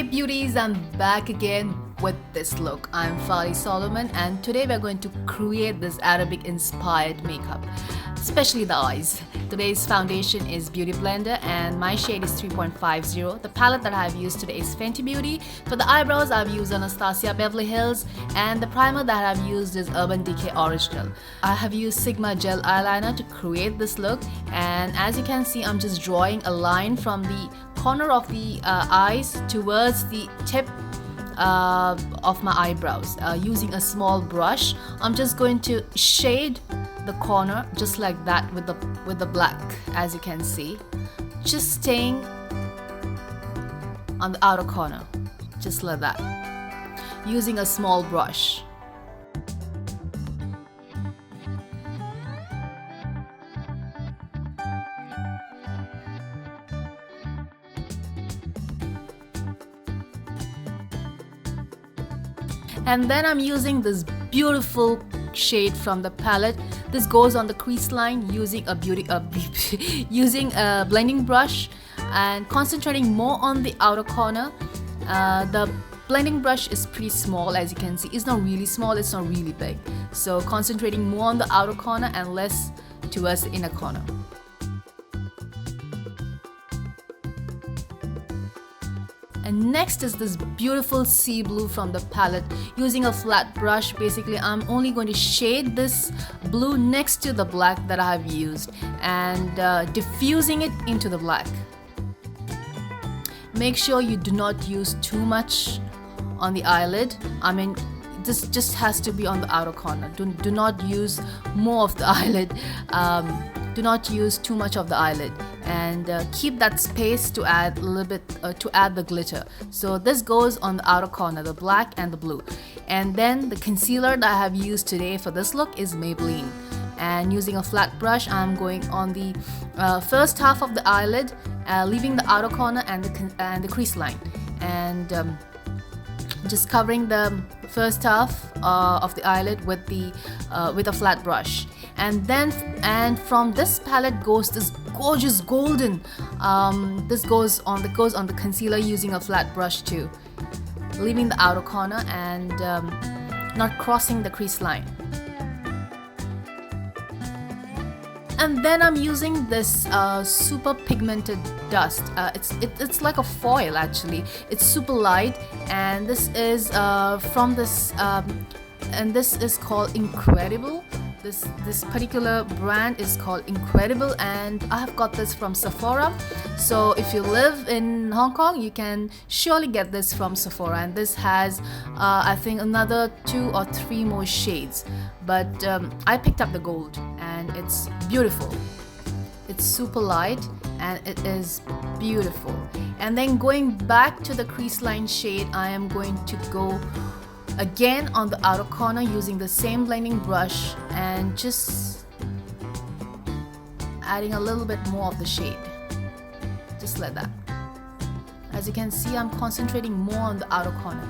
Hey beauties, I'm back again with this look. I'm Farlie Solomons and today we're going to create this Arabic inspired makeup, especially the eyes. Today's foundation is Beauty Blender and my shade is 3.50. The palette that I've used today is Fenty Beauty. For the eyebrows I've used Anastasia Beverly Hills and the primer that I've used is Urban Decay Original. I have used Sigma gel eyeliner to create this look, and as you can see I'm just drawing a line from the corner of the eyes towards the tip of my eyebrows using a small brush. I'm just going to shade the corner just like that with the black, as you can see, just staying on the outer corner just like that using a small brush. And then I'm using this beautiful shade from the palette. This goes on the crease line using a using a blending brush and concentrating more on the outer corner. The blending brush is pretty small, as you can see. It's not really small, it's not really big. So concentrating more on the outer corner and less towards the inner corner. And next is this beautiful sea blue from the palette using a flat brush. Basically I'm only going to shade this blue next to the black that I have used and diffusing it into the black. Make sure you do not use too much on the eyelid. I mean, this just has to be on the outer corner. Do not use more of the eyelid. Do not use too much of the eyelid, and keep that space to add a little bit to add the glitter. So this goes on the outer corner, the black and the blue. And then the concealer that I have used today for this look is Maybelline, and using a flat brush I'm going on the first half of the eyelid, leaving the outer corner and the crease line, and just covering the first half of the eyelid with a flat brush. And from this palette goes this gorgeous golden. This goes on the concealer using a flat brush too, leaving the outer corner and not crossing the crease line. And then I'm using this super pigmented dust. It's like a foil actually. It's super light, and this is from this and this is called Incredible. This particular brand is called Incredible, and I have got this from Sephora. So if you live in Hong Kong, you can surely get this from Sephora, and this has I think another 2 or 3 more shades, but I picked up the gold and it's beautiful. It's super light and it is beautiful. And then going back to the crease line shade, I am going to go again on the outer corner using the same blending brush and just adding a little bit more of the shade, just like that. As you can see, I'm concentrating more on the outer corner.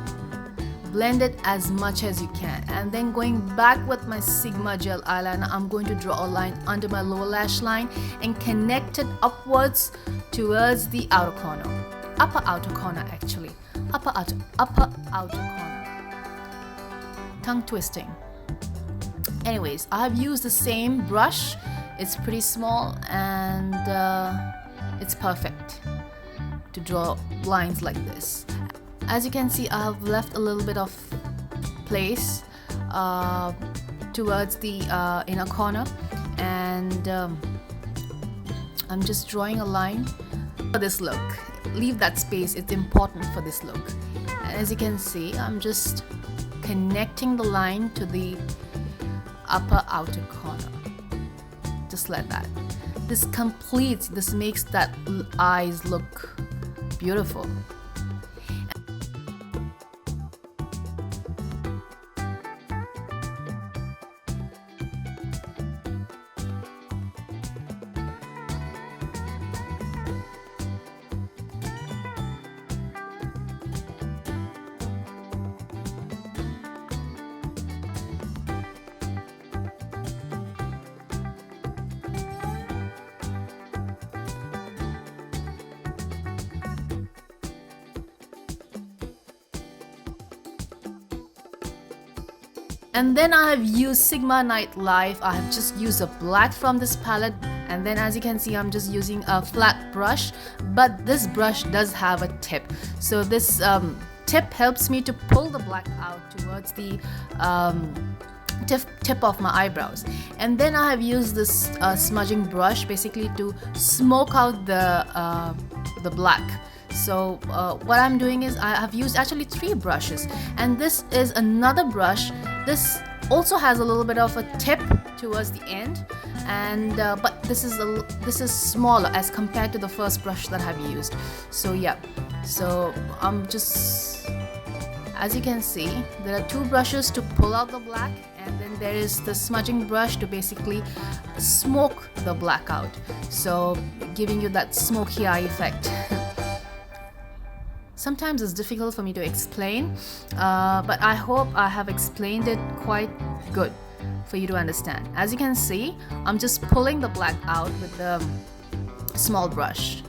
Blend it as much as you can, and then going back with my Sigma gel eyeliner, I'm going to draw a line under my lower lash line and connect it upwards towards the outer corner, upper outer corner actually, upper outer corner. Tongue twisting. Anyways, I have used the same brush. It's pretty small and it's perfect to draw lines like this. As you can see, I have left a little bit of place towards the inner corner, and I'm just drawing a line for this look. Leave that space, it's important for this look. And as you can see, I'm just connecting the line to the upper outer corner, just like that. This makes that eyes look beautiful. And then I have used Sigma Night Live. I have just used a black from this palette, and then as you can see, I'm just using a flat brush, but this brush does have a tip. So this tip helps me to pull the black out towards the tip of my eyebrows. And then I have used this smudging brush basically to smoke out the black. So what I'm doing is I have used actually 3 brushes, and this is another brush. This also has a little bit of a tip towards the end, and but this is smaller as compared to the first brush that I've used. So yeah, so I'm just, as you can see, there are 2 brushes to pull out the black, and then there is the smudging brush to basically smoke the black out, so giving you that smoky eye effect. Sometimes it's difficult for me to explain, but I hope I have explained it quite good for you to understand. As you can see, I'm just pulling the black out with the small brush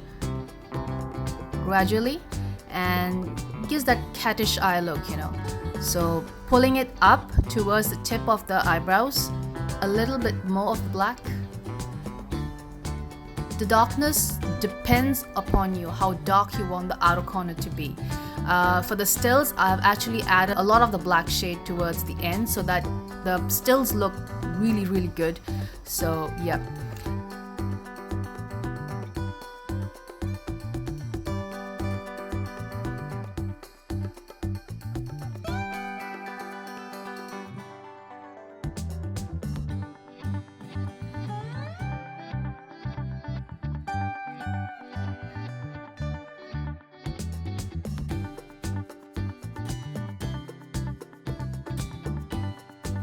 gradually, and gives that cattish eye look, you know. So pulling it up towards the tip of the eyebrows, a little bit more of the black. The darkness depends upon you, how dark you want the outer corner to be. For the stills, I've actually added a lot of the black shade towards the end so that the stills look really, really good. So yeah.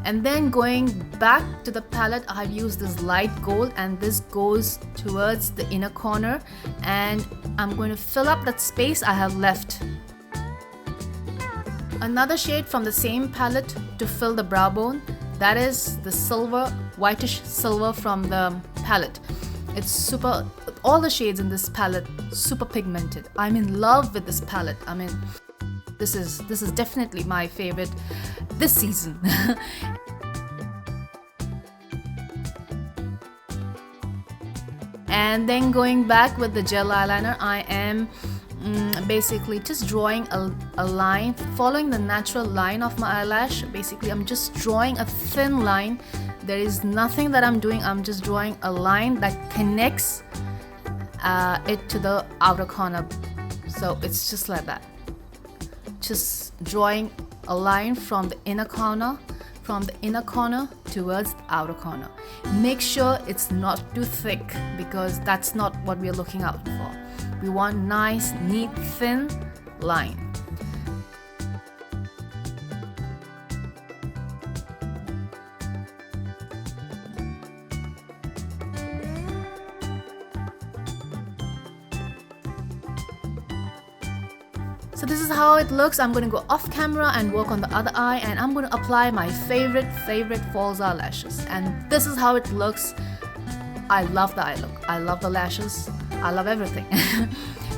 And then going back to the palette, I have used this light gold, and this goes towards the inner corner, and I'm going to fill up that space I have left. Another shade from the same palette to fill the brow bone, that is the silver, whitish silver from the palette. It's super, all the shades in this palette, super pigmented. I'm in love with this palette. I mean, this is definitely my favorite this season. And then going back with the gel eyeliner, I am basically just drawing a line, following the natural line of my eyelash. Basically, I'm just drawing a thin line. There is nothing that I'm doing. I'm just drawing a line that connects it to the outer corner. So it's just like that. Just drawing a line from the inner corner, towards the outer corner. Make sure it's not too thick, because that's not what we're looking out for. We want nice, neat, thin line. So this is how it looks. I'm going to go off camera and work on the other eye, and I'm going to apply my favorite false eyelashes. And this is how it looks. I love the eye look. I love the lashes. I love everything.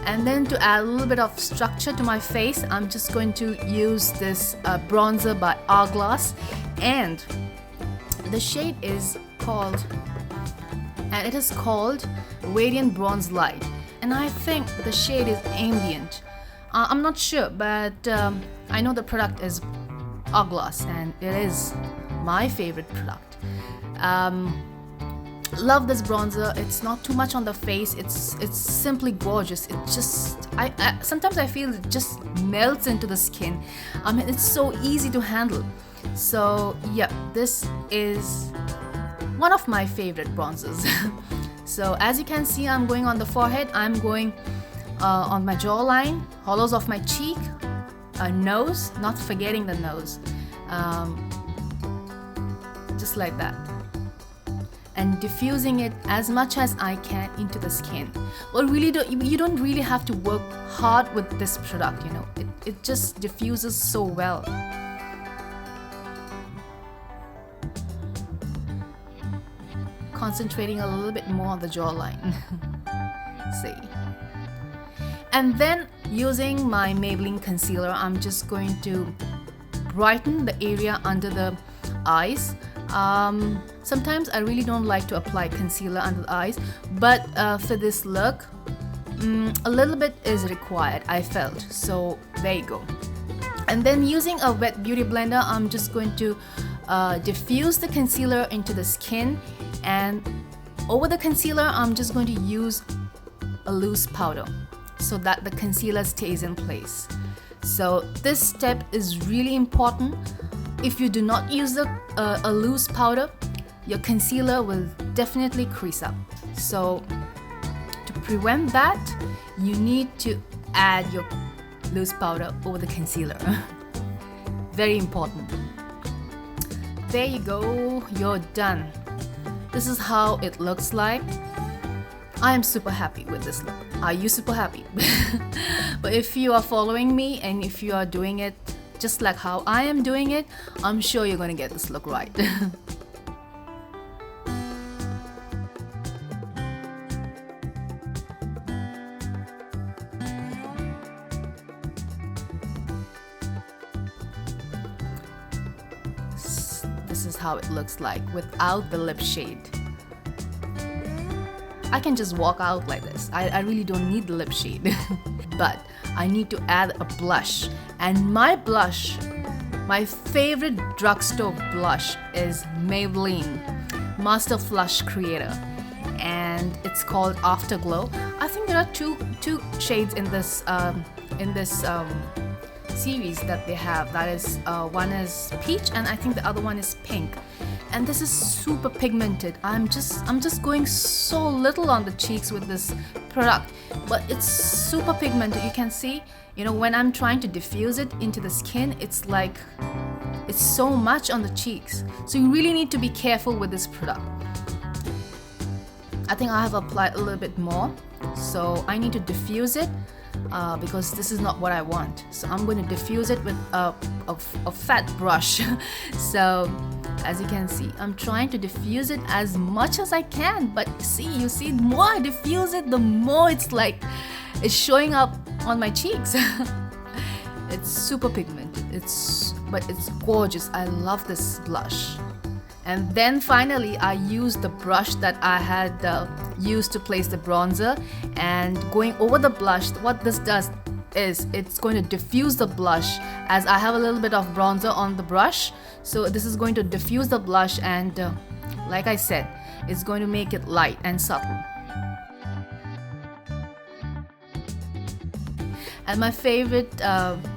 And then to add a little bit of structure to my face, I'm just going to use this bronzer by Hourglass, and the shade is called, Radiant Bronze Light, and I think the shade is Ambient. I'm not sure, but I know the product is Hourglass, and it is my favorite product. Love this bronzer. It's not too much on the face. It's simply gorgeous. It just sometimes I feel it just melts into the skin. I mean, it's so easy to handle. So yeah, this is one of my favorite bronzers. So as you can see, I'm going on the forehead. I'm going on my jawline, hollows of my cheek, nose, not forgetting the nose, just like that, and diffusing it as much as I can into the skin. Well, really, you don't really have to work hard with this product, you know. It just diffuses so well. Concentrating a little bit more on the jawline. See. And then using my Maybelline concealer, I'm just going to brighten the area under the eyes. Sometimes I really don't like to apply concealer under the eyes, but for this look, a little bit is required, I felt. So there you go. And then using a wet beauty blender, I'm just going to diffuse the concealer into the skin, and over the concealer I'm just going to use a loose powder so that the concealer stays in place. So this step is really important. If you do not use a loose powder, your concealer will definitely crease up. So to prevent that, you need to add your loose powder over the concealer. Very important. There you go, you're done. This is how it looks like. I am super happy with this look. Are you super happy? But if you are following me and if you are doing it just like how I am doing it, I'm sure you're going to get this look right. This is how it looks like without the lip shade. I can just walk out like this. I really don't need the lip shade. But I need to add a blush. And my blush, my favorite drugstore blush is Maybelline Master Flush Creator. And it's called Afterglow. I think there are two shades in this series that they have. That is one is peach and I think the other one is pink. And this is super pigmented. I'm just going so little on the cheeks with this product, but it's super pigmented. You can see, you know, when I'm trying to diffuse it into the skin, it's like it's so much on the cheeks. So you really need to be careful with this product. I think I have applied a little bit more, so I need to diffuse it because this is not what I want. So I'm going to diffuse it with a fat brush. So as you can see, I'm trying to diffuse it as much as I can, but you see, the more I diffuse it, the more it's it's showing up on my cheeks. It's super pigmented, but it's gorgeous. I love this blush. And then finally I used the brush that I had used to place the bronzer, and going over the blush, what this does is it's going to diffuse the blush, as I have a little bit of bronzer on the brush. So this is going to diffuse the blush, and like I said, it's going to make it light and subtle. And my favorite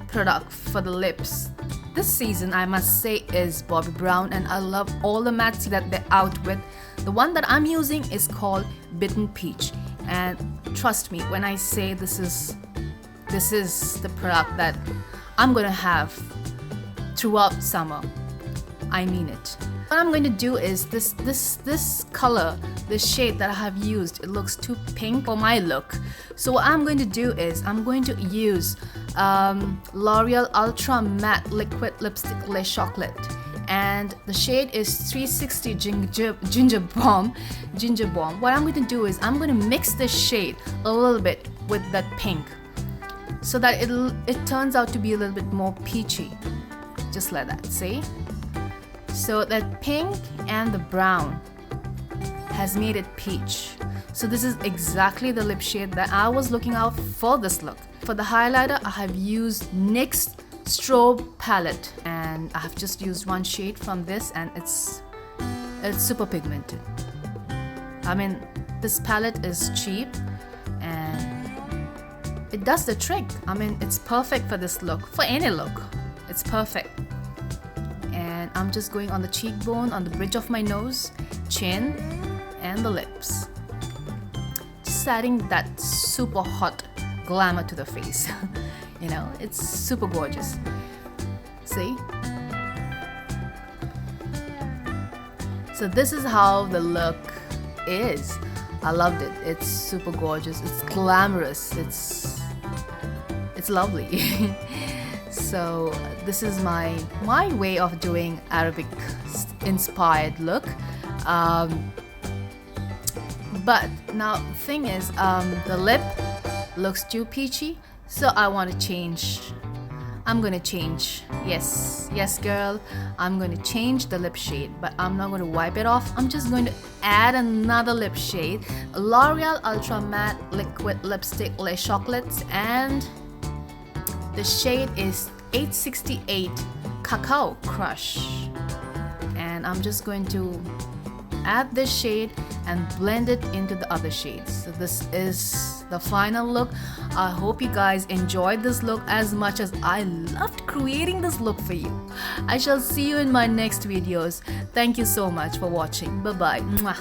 product for the lips this season, I must say, is Bobbi Brown, and I love all the mattes that they're out with. The one that I'm using is called Bitten Peach, and trust me when I say this is the product that I'm gonna have throughout summer. I mean it. What I'm going to do is this color, this shade that I have used, it looks too pink for my look. So what I'm going to do is I'm going to use L'Oreal Ultra Matte Liquid Lipstick Le Chocolate, and the shade is 360 Ginger Bomb. What I'm going to do is I'm going to mix this shade a little bit with that pink, so that it turns out to be a little bit more peachy, just like that. See? So that pink and the brown has made it peach. So this is exactly the lip shade that I was looking out for this look. For the highlighter, I have used NYX Strobe palette, and I have just used one shade from this, and it's super pigmented. I mean, this palette is cheap and it does the trick. I mean, it's perfect for this look, for any look. It's perfect. And I'm just going on the cheekbone, on the bridge of my nose, chin, and the lips. Just adding that super hot glamour to the face. You know, it's super gorgeous. See? So this is how the look is. I loved it. It's super gorgeous. It's glamorous. It's lovely. So this is my way of doing Arabic inspired look. But now the thing is, the lip looks too peachy, so I want to change I'm gonna change. Yes, yes girl, I'm gonna change the lip shade, but I'm not gonna wipe it off. I'm just going to add another lip shade, L'Oreal Ultra Matte Liquid Lipstick Les Chocolates, and the shade is 868 Cacao Crush. And I'm just going to add this shade and blend it into the other shades. So this is the final look. I hope you guys enjoyed this look as much as I loved creating this look for you. I shall see you in my next videos. Thank you so much for watching. Bye bye.